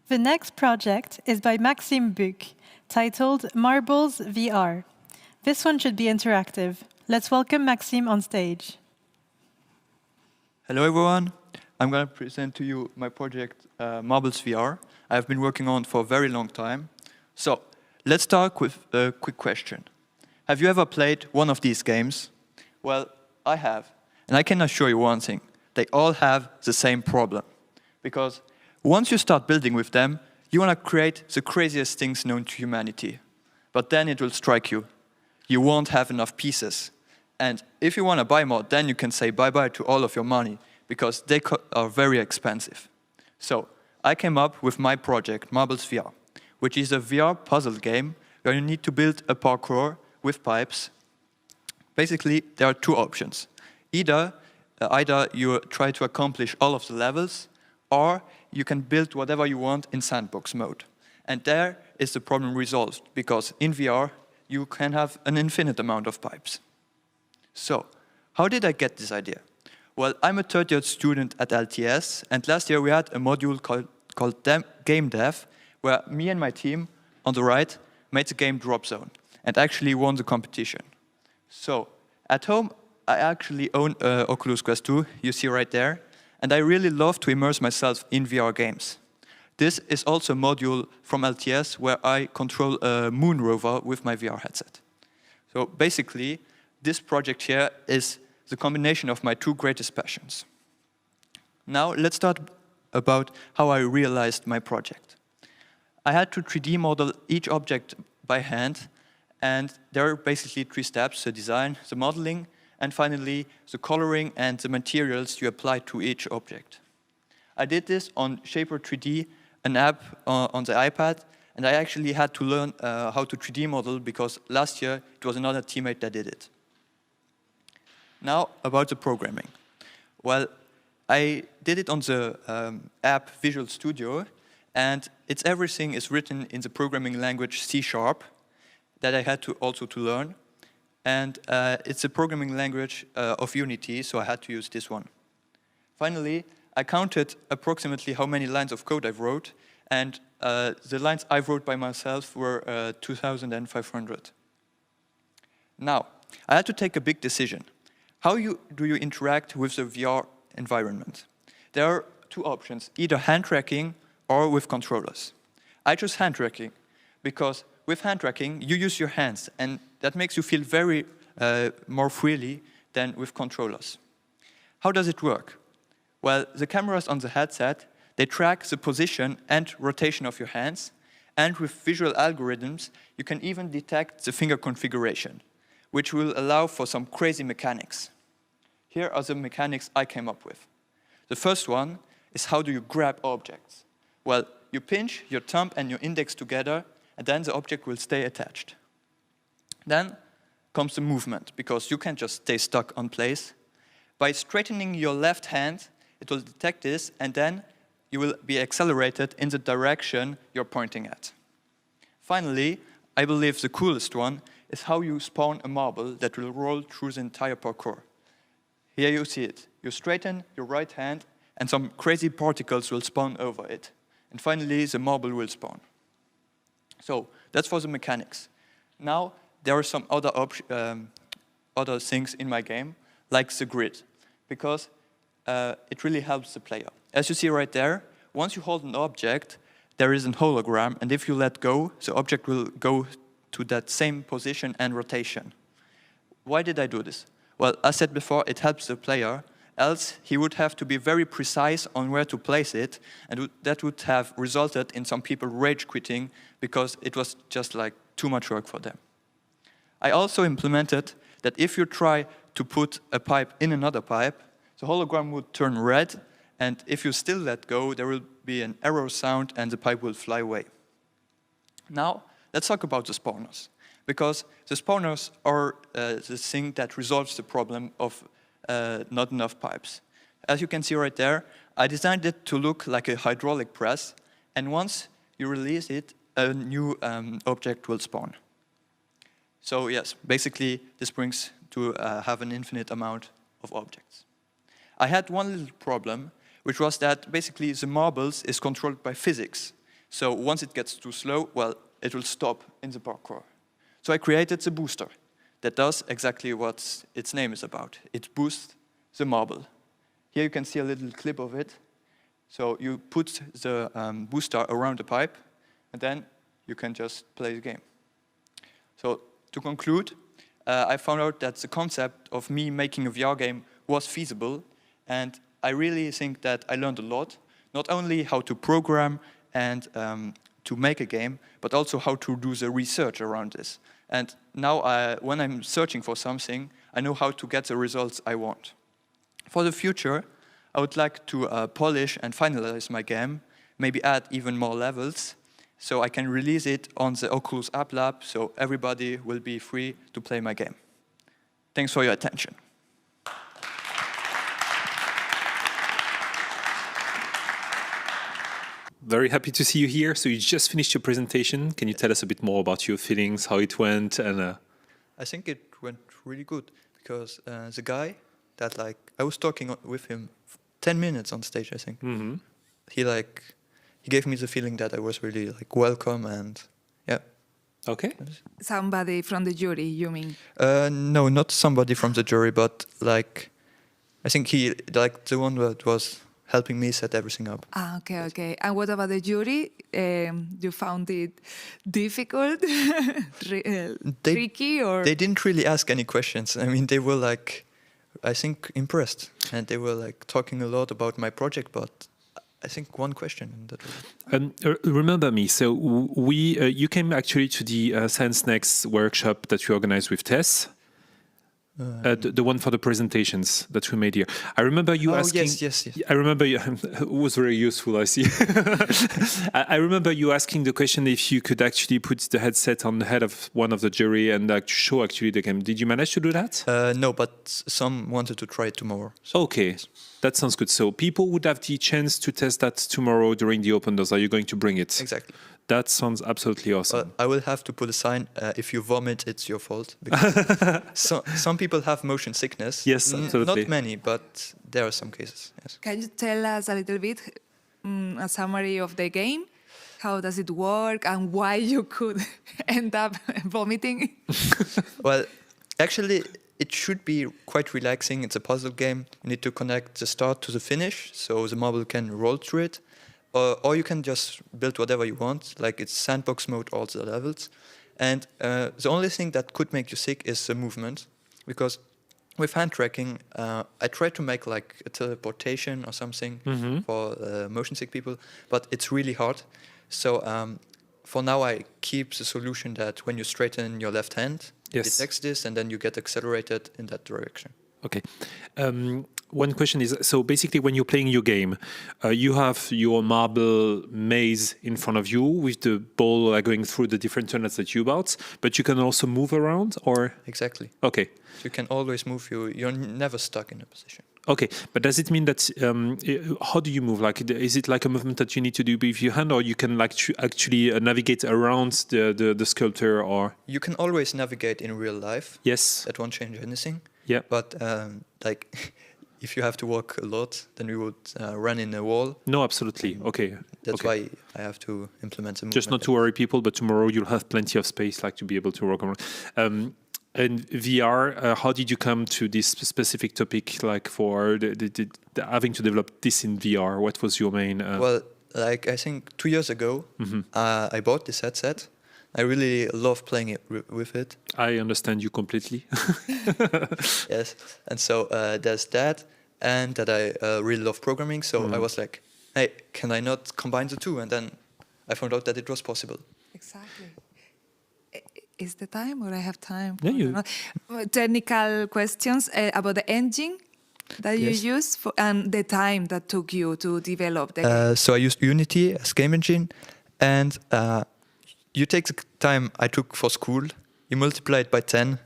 The next project is by Maxime, titled Marbles VR. This one should be interactive. Let's welcome Maxime on stage. Hello everyone, I'm going to present to you my project Marbles VR. I've been working on for a very long time. So, let's start with a quick question. Have you ever played one of these games? Well, I have, and I can assure you one thing. They all have the same problem. Because once you start building with them, you want to create the craziest things known to humanity. But then it will strike you. You won't have enough pieces. And if you want to buy more, then you can say bye-bye to all of your money, because they are very expensive. So, I came up with my project, Marbles VR, which is a VR puzzle game where you need to build a parkour with pipes. Basically, there are two options. Either you try to accomplish all of the levels, or you can build whatever you want in sandbox mode. And there is the problem resolved, because in VR, you can have an infinite amount of pipes. So, how did I get this idea? Well, I'm a third-year student at LTS, and last year we had a module called Game Dev, where me and my team, on the right, made the game Drop Zone, and actually won the competition. So, at home, I actually own Oculus Quest 2, you see right there, and I really love to immerse myself in VR games. This is also a module from LTS where I control a moon rover with my VR headset. So basically, this project here is the combination of my two greatest passions. Now, let's start about how I realized my project. I had to 3D model each object by hand, and there are basically three steps: the design, the modeling, and finally the coloring and the materials you apply to each object. I did this on Shaper 3D, an app on the iPad, and I actually had to learn how to 3D model because last year it was another teammate that did it. Now, about the programming. Well, I did it on the app Visual Studio, and everything is written in the programming language C# that I had to also learn. And it's a programming language of Unity, so I had to use this one. Finally, I counted approximately how many lines of code I wrote, and the lines I wrote by myself were 2,500. Now, I had to take a big decision. How do you interact with the VR environment? There are two options, either hand tracking or with controllers. I chose hand tracking because with hand tracking, you use your hands, and that makes you feel very more freely than with controllers. How does it work? Well, the cameras on the headset, they track the position and rotation of your hands, and with visual algorithms, you can even detect the finger configuration, which will allow for some crazy mechanics. Here are the mechanics I came up with. The first one is how do you grab objects? Well, you pinch your thumb and your index together, and then the object will stay attached. Then comes the movement, because you can't just stay stuck on place. By straightening your left hand, it will detect this, and then you will be accelerated in the direction you're pointing at. Finally, I believe the coolest one is how you spawn a marble that will roll through the entire parkour. Here you see it. You straighten your right hand, and some crazy particles will spawn over it. And finally, the marble will spawn. So, that's for the mechanics. Now, there are some other things in my game, like the grid, because it really helps the player. As you see right there, once you hold an object, there is a hologram, and if you let go, the object will go to that same position and rotation. Why did I do this? Well, as said before, it helps the player, else he would have to be very precise on where to place it, and that would have resulted in some people rage quitting because it was just like too much work for them. I also implemented that if you try to put a pipe in another pipe, the hologram would turn red, and if you still let go, there will be an error sound and the pipe will fly away. Now, let's talk about the spawners, because the spawners are the thing that resolves the problem of not enough pipes. As you can see right there, I designed it to look like a hydraulic press, and once you release it, a new object will spawn. So yes, basically this brings to have an infinite amount of objects. I had one little problem, which was that basically the marbles is controlled by physics. So once it gets too slow, well, it will stop in the parkour. So I created the booster that does exactly what its name is about. It boosts the marble. Here you can see a little clip of it. So you put the booster around the pipe, and then you can just play the game. So to conclude, I found out that the concept of me making a VR game was feasible, and I really think that I learned a lot, not only how to program and to make a game, but also how to do the research around this. And now when I'm searching for something, I know how to get the results I want. For the future, I would like to polish and finalize my game, maybe add even more levels, so I can release it on the Oculus App Lab, so everybody will be free to play my game. Thanks for your attention. Very happy to see you here. So you just finished your presentation. Can you tell us a bit more about your feelings, how it went? And I think it went really good, because the guy that I was talking with him 10 minutes on stage, I think. Mm-hmm. He gave me the feeling that I was really welcome, and yeah. Okay. Somebody from the jury, you mean? No, not somebody from the jury, but I think he the one that was helping me set everything up. Ah, okay. And what about the jury? You found it difficult, tricky, or? They didn't really ask any questions. I mean, they were I think impressed, and they were talking a lot about my project, but I think one question. And that was remember me. So you came actually to the Science Next workshop that we organized with Tess. The one for the presentations that we made here. I remember you asking. Yes. I remember you. It was very useful, I see. I remember you asking the question if you could actually put the headset on the head of one of the jury and show actually the game. Did you manage to do that? No, but some wanted to try it tomorrow. So. Okay, that sounds good. So people would have the chance to test that tomorrow during the open doors. Are you going to bring it? Exactly. That sounds absolutely awesome. I will have to put a sign, if you vomit, it's your fault. Because some people have motion sickness. Yes, absolutely. Not many, but there are some cases. Yes. Can you tell us a little bit, a summary of the game? How does it work, and why you could end up vomiting? Well, actually, it should be quite relaxing. It's a puzzle game. You need to connect the start to the finish, so the marble can roll through it. Or you can just build whatever you want, it's sandbox mode, all the levels. And the only thing that could make you sick is the movement, because with hand tracking, I tried to make a teleportation or something for motion sick people, but it's really hard. So for now, I keep the solution that when you straighten your left hand, it detects this, and then you get accelerated in that direction. Okay. One question is, so basically when you're playing your game, you have your marble maze in front of you with the ball going through the different tunnels that you bought, but you can also move around, or? Exactly. Okay. You can always move. You're never stuck in a position. Okay, but does it mean that, how do you move? Is it a movement that you need to do with your hand, or you can actually navigate around the sculpture, or? You can always navigate in real life. Yes. That won't change anything. Yeah. But if you have to walk a lot, then we would run in a wall. No, absolutely. Okay. That's why I have to implement the movement. Just not to worry people, but tomorrow you'll have plenty of space to be able to walk around. And VR, how did you come to this specific topic, for having to develop this in VR? What was your main... Well, I think 2 years ago, I bought this headset. I really love playing with it. I understand you completely. Yes, and so there's that, and that I really love programming. So I was like, hey, can I not combine the two? And then I found out that it was possible. Exactly. Is the time, or I have time? Yeah, you. Technical questions about the engine that you use, and the time that took you to develop the game. So I used Unity as game engine, and you take the time I took for school, you multiply it by 10,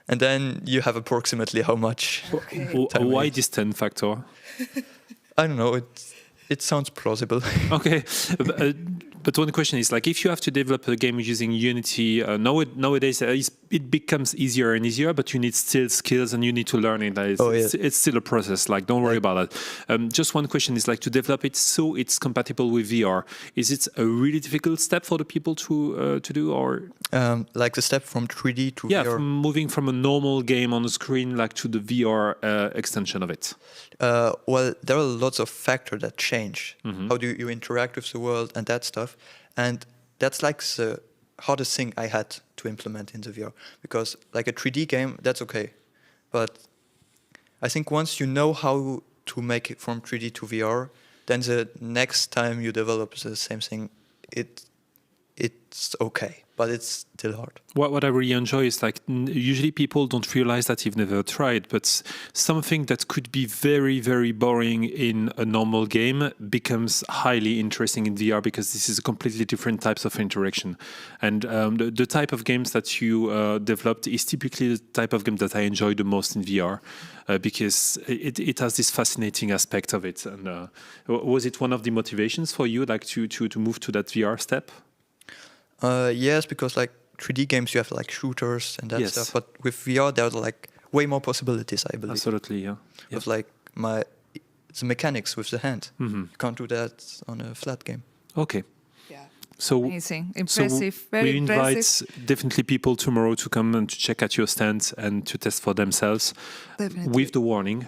and then you have approximately how much. Why this 10 factor? I don't know. It sounds plausible. Okay. But one question is like, if you have to develop a game using Unity nowadays, it becomes easier and easier, but you need still skills and you need to learn it. It's still a process. Like, don't worry about that. Just one question is like, to develop it so it's compatible with VR. Is it a really difficult step for the people to do, or like the step from 3D to VR? Yeah, from moving from a normal game on the screen like to the VR extension of it. Well, there are lots of factors that change. How do you interact with the world and that stuff? And that's like the hardest thing I had to implement in the VR. Because like a 3D game, that's okay. But I think once you know how to make it from 3D to VR, then the next time you develop the same thing, it's okay. But it's still hard. What I really enjoy is like usually people don't realize that you've never tried, but something that could be very, very boring in a normal game becomes highly interesting in VR because this is a completely different types of interaction. And the type of games that you developed is typically the type of game that I enjoy the most in VR because it has this fascinating aspect of it. And was it one of the motivations for you, like to move to that VR step? Yes, because like 3D games, you have like shooters and that stuff. But with VR, there are like way more possibilities, I believe. Absolutely, yeah. With like the mechanics with the hand. You can't do that on a flat game. Okay. Yeah. So amazing, impressive, so very we invite impressive. definitely people tomorrow to come and to check out your stand and to test for themselves. Definitely. With the warning.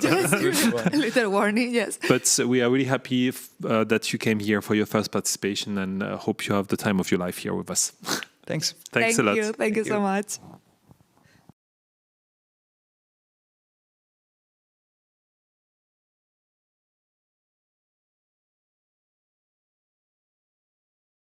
Yes, a little warning, yes. But we are really happy that you came here for your first participation and hope you have the time of your life here with us. Thanks. Thanks a lot. Thank you so much.